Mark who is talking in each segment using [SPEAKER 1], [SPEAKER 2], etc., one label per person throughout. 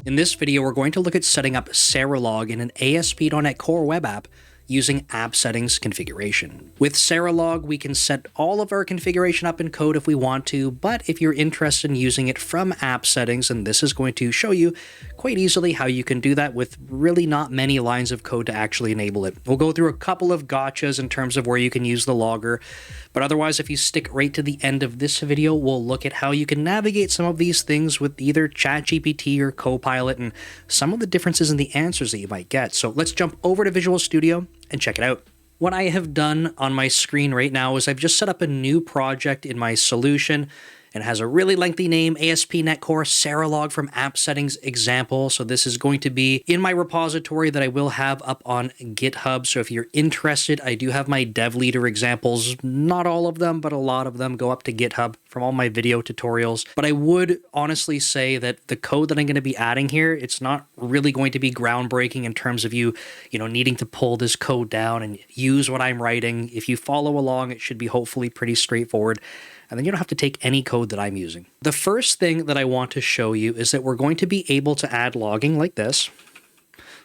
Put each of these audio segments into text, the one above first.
[SPEAKER 1] In this video, we're going to look at setting up Serilog in an ASP .NET Core web app using app settings configuration. With Serilog, we can set all of our configuration up in code if we want to, but if you're interested in using it from app settings, and this is going to show you quite easily how you can do that with really not many lines of code to actually enable it. We'll go through a couple of gotchas in terms of where you can use the logger, but otherwise, if you stick right to the end of this video, we'll look at how you can navigate some of these things with either ChatGPT or Copilot and some of the differences in the answers that you might get. So let's jump over to Visual Studio and check it out. What I have done on my screen right now is I've just set up a new project in my solution, and it has a really lengthy name, ASP NET Core Serilog from App Settings example. So this is going to be in my repository that I will have up on GitHub. So if you're interested, I do have my dev leader examples. Not all of them, but a lot of them go up to GitHub from all my video tutorials. But I would honestly say that the code that I'm going to be adding here, it's not really going to be groundbreaking in terms of you needing to pull this code down and use what I'm writing. If you follow along, it should be hopefully pretty straightforward. And then you don't have to take any code that I'm using. The first thing that I want to show you is that we're going to be able to add logging like this.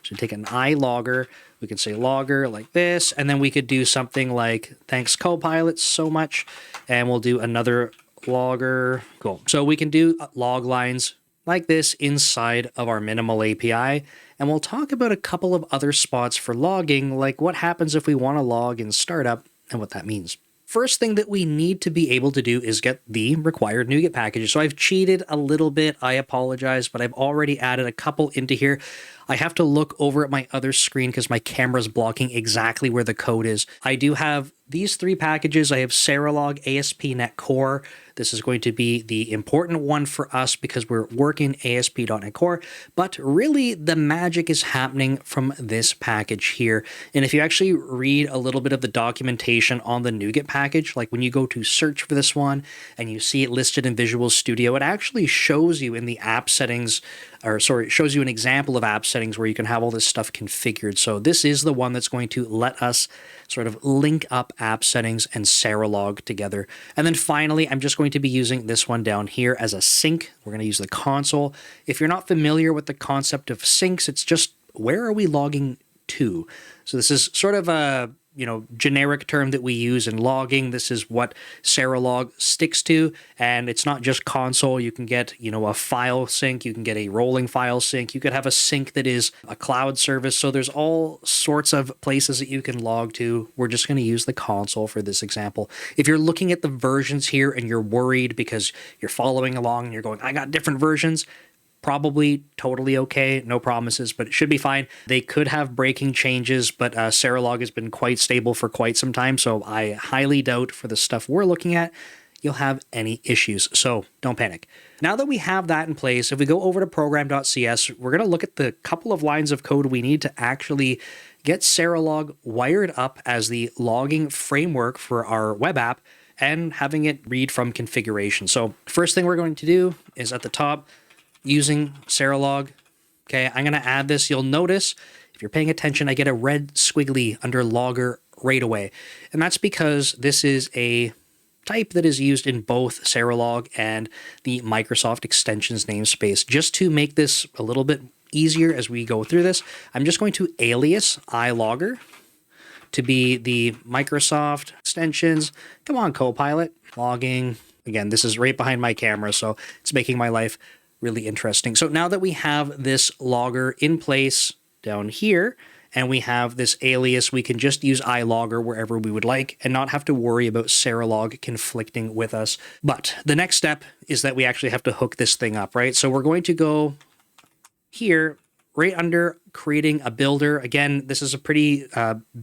[SPEAKER 1] So take an iLogger, we can say logger like this, and then we could do something like thanks Copilot so much, and we'll do another logger. Cool. So we can do log lines like this inside of our minimal API, and we'll talk about a couple of other spots for logging, like what happens if we want to log in startup and what that means. First thing that we need to be able to do is get the required NuGet packages. So I've cheated a little bit, I apologize, but I've already added a couple into here. I have to look over at my other screen because my camera's blocking exactly where the code is. I do have these three packages. I have Serilog, ASP NET Core. This is going to be the important one for us because we're working ASP .NET Core, but really the magic is happening from this package here. And if you actually read a little bit of the documentation on the NuGet package, like when you go to search for this one and you see it listed in Visual Studio, it actually shows you in the app settings, it shows you an example of app settings where you can have all this stuff configured. So this is the one that's going to let us sort of link up app settings and Serilog together. And then finally, I'm just going to be using this one down here as a sync. We're going to use the console. If you're not familiar with the concept of syncs, it's just where are we logging to? So this is sort of a generic term that we use in logging. This is what Serilog sticks to, and it's not just console. You can get, a file sync, you can get a rolling file sync, you could have a sync that is a cloud service. So there's all sorts of places that you can log to. We're just going to use the console for this example. If you're looking at the versions here and you're worried because you're following along and you're going, I got different versions, probably totally okay, no promises, but it should be fine. They could have breaking changes, but Serilog has been quite stable for quite some time, so I highly doubt for the stuff we're looking at, you'll have any issues, so don't panic. Now that we have that in place, if we go over to program.cs, we're going to look at the couple of lines of code we need to actually get Serilog wired up as the logging framework for our web app and having it read from configuration. So first thing we're going to do is at the top, using Serilog. Okay, I'm going to add this. You'll notice, if you're paying attention, I get a red squiggly under logger right away. And that's because this is a type that is used in both Serilog and the Microsoft extensions namespace. Just to make this a little bit easier as we go through this, I'm just going to alias iLogger to be the Microsoft extensions. Come on, Copilot. Logging. Again, this is right behind my camera, so it's making my life really interesting. So now that we have this logger in place down here, and we have this alias, we can just use iLogger wherever we would like and not have to worry about Serilog conflicting with us. But the next step is that we actually have to hook this thing up, right? So we're going to go here, right under creating a builder. Again, this is a pretty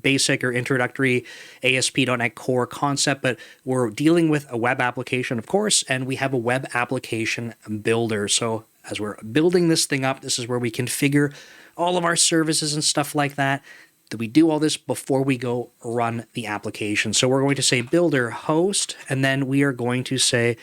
[SPEAKER 1] basic or introductory ASP.NET Core concept, but we're dealing with a web application, of course, and we have a web application builder. So as we're building this thing up, this is where we configure all of our services and stuff like that. That we do all this before we go run the application. So we're going to say builder host, and then we are going to say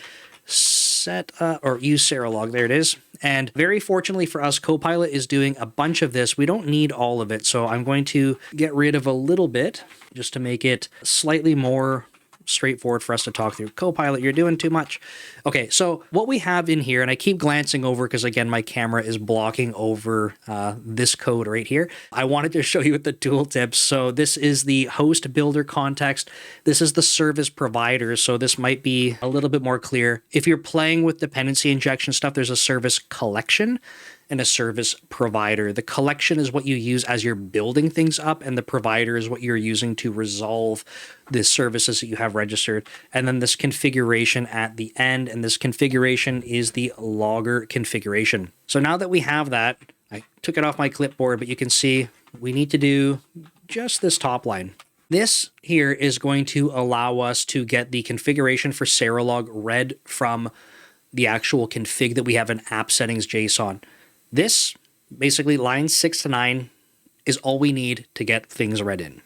[SPEAKER 1] set or use Serilog. There it is. And very fortunately for us, Copilot is doing a bunch of this. We don't need all of it. So I'm going to get rid of a little bit just to make it slightly more straightforward for us to talk through. Copilot, you're doing too much. Okay, so what we have in here, and I keep glancing over because, again, my camera is blocking over this code right here. I wanted to show you the tooltips. So this is the host builder context. This is the service provider, so this might be a little bit more clear. If you're playing with dependency injection stuff, there's a service collection and a service provider. The collection is what you use as you're building things up, and the provider is what you're using to resolve the services that you have registered. And then this configuration at the end, and this configuration is the logger configuration. So now that we have that, I took it off my clipboard, but you can see we need to do just this top line. This here is going to allow us to get the configuration for Serilog read from the actual config that we have in AppSettings.json. This, basically lines 6 to 9, is all we need to get things read in.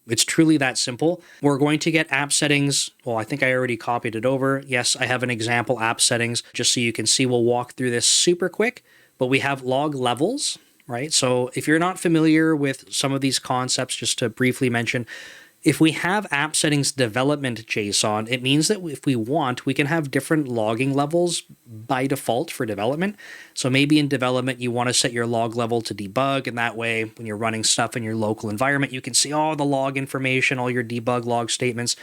[SPEAKER 1] It's truly that simple. We're going to get app settings. Well, I think I already copied it over. Yes, I have an example app settings, just so you can see. We'll walk through this super quick, but we have log levels, right? So if you're not familiar with some of these concepts, just to briefly mention, if we have app settings development JSON, it means that if we want, we can have different logging levels by default for development. So maybe in development, you want to set your log level to debug, and that way, when you're running stuff in your local environment, you can see all the log information, all your debug log statements.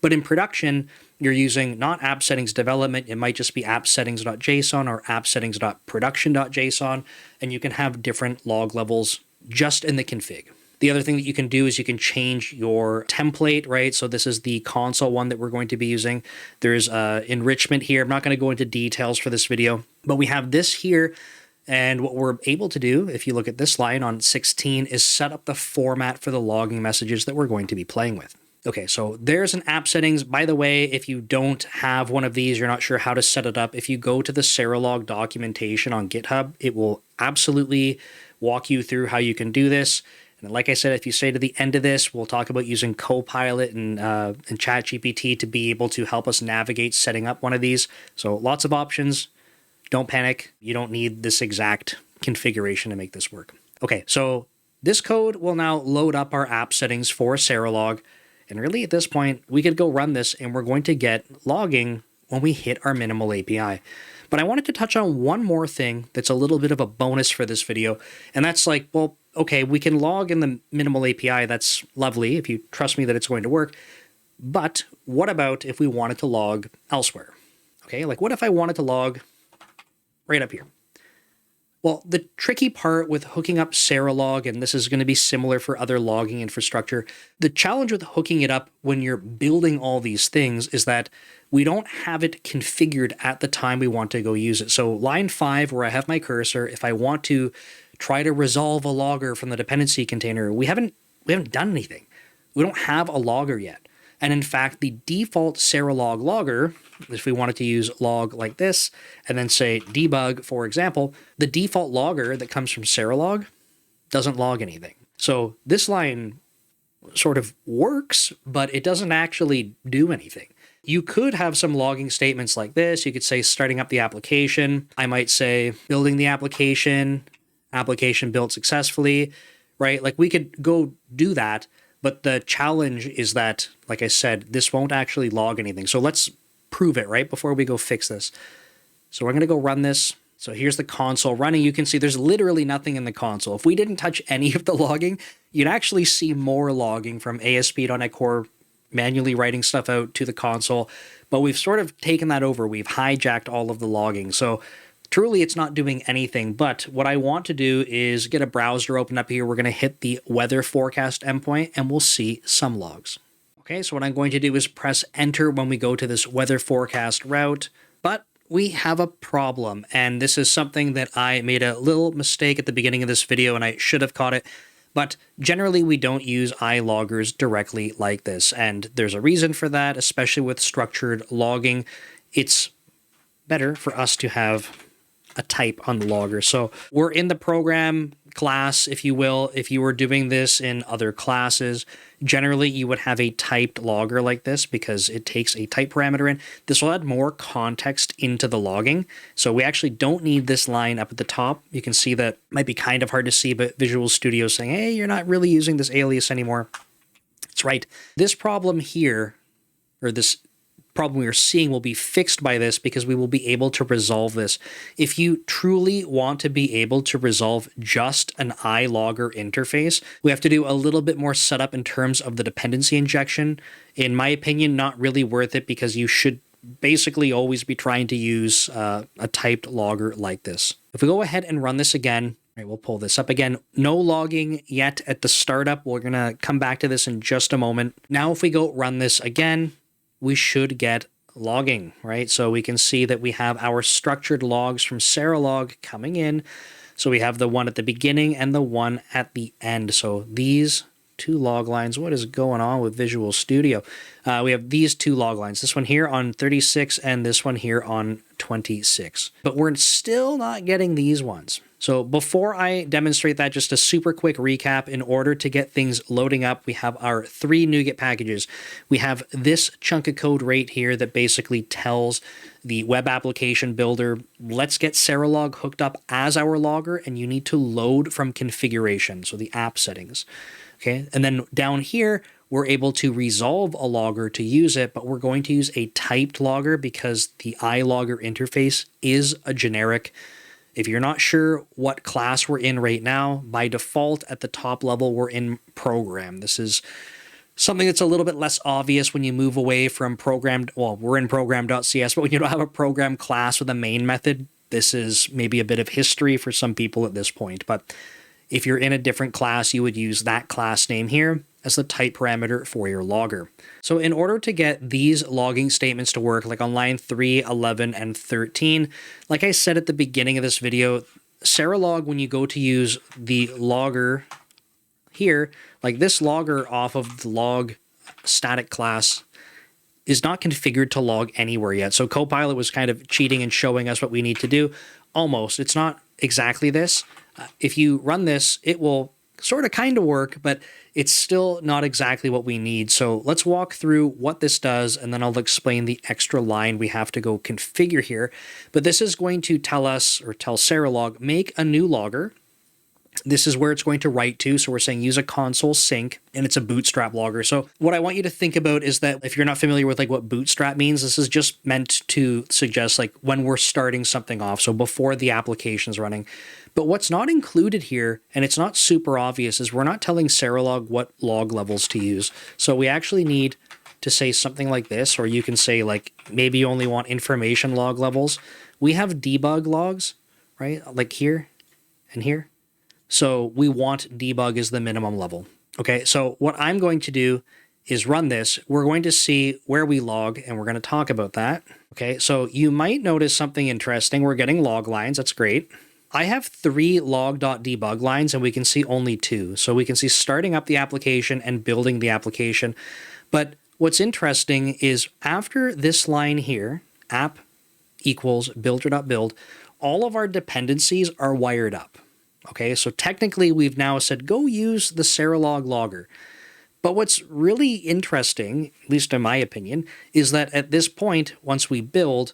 [SPEAKER 1] But in production, you're using not app settings development, it might just be appsettings.json or appsettings.production.json, and you can have different log levels just in the config. The other thing that you can do is you can change your template, right? So this is the console one that we're going to be using. There's enrichment here. I'm not going to go into details for this video, but we have this here. And what we're able to do, if you look at this line on 16, is set up the format for the logging messages that we're going to be playing with. Okay, so there's an app settings. By the way, if you don't have one of these, you're not sure how to set it up, if you go to the Serilog documentation on GitHub, it will absolutely walk you through how you can do this. And like I said, if you stay to the end of this, we'll talk about using Copilot and ChatGPT to be able to help us navigate setting up one of these. So lots of options. Don't panic. You don't need this exact configuration to make this work. Okay, so this code will now load up our app settings for Serilog. And really at this point, we could go run this and we're going to get logging when we hit our minimal API. But I wanted to touch on one more thing that's a little bit of a bonus for this video. And that's like, well, okay, we can log in the minimal API. That's lovely if you trust me that it's going to work. But what about if we wanted to log elsewhere? Okay, like what if I wanted to log right up here? Well, the tricky part with hooking up Serilog, and this is going to be similar for other logging infrastructure, the challenge with hooking it up when you're building all these things is that we don't have it configured at the time we want to go use it. So line 5, where I have my cursor, if I want to try to resolve a logger from the dependency container, we haven't done anything. We don't have a logger yet. And in fact, the default Serilog logger, if we wanted to use log like this, and then say debug, for example, the default logger that comes from Serilog doesn't log anything. So this line sort of works, but it doesn't actually do anything. You could have some logging statements like this. You could say starting up the application. I might say building the application built successfully, right? Like we could go do that. But the challenge is that, like I said, this won't actually log anything. So let's prove it, right, before we go fix this. So we're going to go run this. So here's the console running. You can see there's literally nothing in the console. If we didn't touch any of the logging, you'd actually see more logging from ASP .NET Core manually writing stuff out to the console. But we've sort of taken that over. We've hijacked all of the logging. So truly, it's not doing anything, but what I want to do is get a browser open up here. We're going to hit the weather forecast endpoint, and we'll see some logs. Okay, so what I'm going to do is press enter when we go to this weather forecast route, but we have a problem, and this is something that I made a little mistake at the beginning of this video, and I should have caught it, but generally we don't use iLoggers directly like this, and there's a reason for that, especially with structured logging. It's better for us to have a type on the logger. So we're in the program class, if you will. If you were doing this in other classes, generally you would have a typed logger like this because it takes a type parameter in. This will add more context into the logging. So we actually don't need this line up at the top. You can see that might be kind of hard to see, but Visual Studio is saying, hey, you're not really using this alias anymore. That's right. This problem here, or this problem we are seeing will be fixed by this, because we will be able to resolve this. If you truly want to be able to resolve just an iLogger interface, we have to do a little bit more setup in terms of the dependency injection. In my opinion, not really worth it, because you should basically always be trying to use a typed logger like this. If we go ahead and run this again, right, we'll pull this up again. No logging yet at the startup. We're going to come back to this in just a moment. Now, if we go run this again, we should get logging, right? So we can see that we have our structured logs from Serilog coming in. So we have the one at the beginning and the one at the end. So these two log lines, what is going on with Visual Studio? We have these two log lines, this one here on 36 and this one here on 26. But we're still not getting these ones. So before I demonstrate that, just a super quick recap. In order to get things loading up, we have our 3 NuGet packages. We have this chunk of code right here that basically tells the web application builder, let's get Serilog hooked up as our logger, and you need to load from configuration, so the app settings. Okay, and then down here, we're able to resolve a logger to use it, but we're going to use a typed logger because the iLogger interface is a generic. If you're not sure what class we're in right now, by default at the top level, we're in program. This is something that's a little bit less obvious when you move away from programmed, well, we're in program.cs, but when you don't have a program class with a main method, this is maybe a bit of history for some people at this point. But if you're in a different class, you would use that class name here as the type parameter for your logger. So in order to get these logging statements to work, like on line 3, 11, and 13, like I said at the beginning of this video, Serilog, when you go to use the logger here, like this logger off of the log static class is not configured to log anywhere yet. So Copilot was kind of cheating and showing us what we need to do. Almost. It's not exactly this. If you run this, it will sort of kind of work, but it's still not exactly what we need. So let's walk through what this does, and then I'll explain the extra line we have to go configure here. But this is going to tell us, or tell Serilog, make a new logger. This is where it's going to write to. So we're saying use a console sync, and it's a bootstrap logger. So what I want you to think about is that if you're not familiar with like what bootstrap means, this is just meant to suggest like when we're starting something off. So before the application's running. But what's not included here, and it's not super obvious, is we're not telling Serilog what log levels to use. So we actually need to say something like this, or you can say like maybe you only want information log levels. We have debug logs, right? Like here and here. So we want debug as the minimum level. Okay, so what I'm going to do is run this. We're going to see where we log, and we're going to talk about that. Okay, so you might notice something interesting. We're getting log lines. That's great. I have 3 log.debug lines, and we can see only 2. So we can see starting up the application and building the application. But what's interesting is after this line here, app equals builder.build, all of our dependencies are wired up. Okay, so technically we've now said, go use the Serilog logger. But what's really interesting, at least in my opinion, is that at this point, once we build,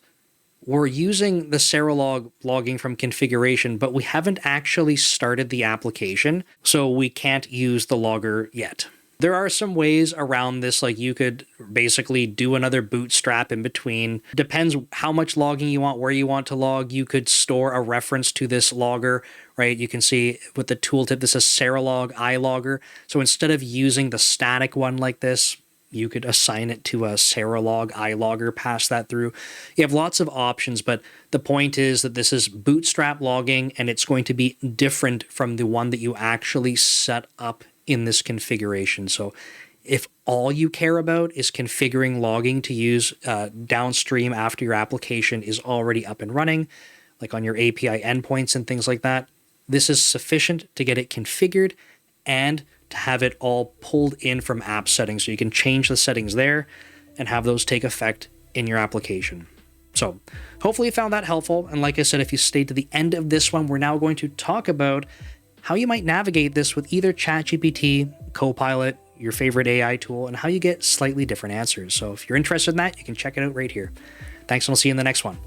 [SPEAKER 1] we're using the Serilog logging from configuration, but we haven't actually started the application, so we can't use the logger yet. There are some ways around this, like you could basically do another bootstrap in between. Depends how much logging you want, where you want to log. You could store a reference to this logger, right? You can see with the tooltip, this is Serilog iLogger. So instead of using the static one like this, you could assign it to a Serilog iLogger, pass that through. You have lots of options, but the point is that this is bootstrap logging, and it's going to be different from the one that you actually set up in this configuration. So if all you care about is configuring logging to use downstream after your application is already up and running, like on your API endpoints and things like that, this is sufficient to get it configured and to have it all pulled in from app settings. So you can change the settings there and have those take effect in your application. So hopefully you found that helpful. And like I said, if you stayed to the end of this one, we're now going to talk about how you might navigate this with either ChatGPT, Copilot, your favorite AI tool, and how you get slightly different answers. So if you're interested in that, you can check it out right here. Thanks, and I'll see you in the next one.